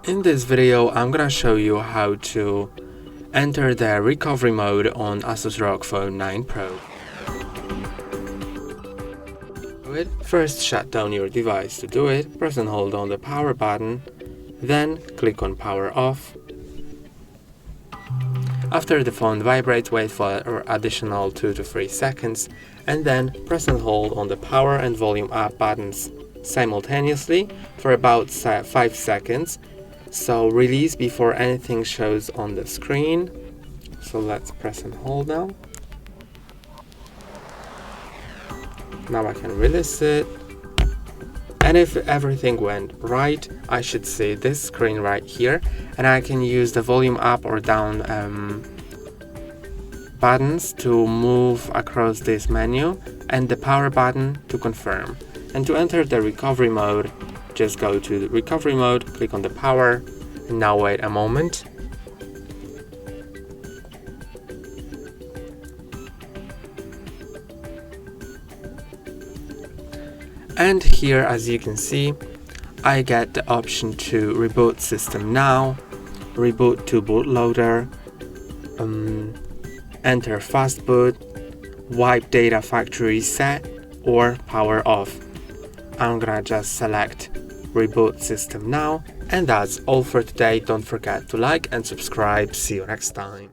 In this video, I'm gonna show you how to enter the recovery mode on ASUS ROG Phone 9 Pro. First, shut down your device. To do it, press and hold on the power button, then click on power off. After the phone vibrates, wait for an additional 2 to 3 seconds, and then press and hold on the power and volume up buttons simultaneously for about 5 seconds. So release before anything shows on the screen. So let's press and hold now. Now I can release it. And if everything went right, I should see this screen right here, and I can use the volume up or down buttons to move across this menu, and the power button to confirm. And to enter the recovery mode, just go to the recovery mode, click on the power, and now wait a moment. And here, as you can see, I get the option to reboot system now, reboot to bootloader, enter fast boot, wipe data factory reset, or power off. I'm gonna just select reboot system now, and that's all for today. Don't forget to like and subscribe. See you next time.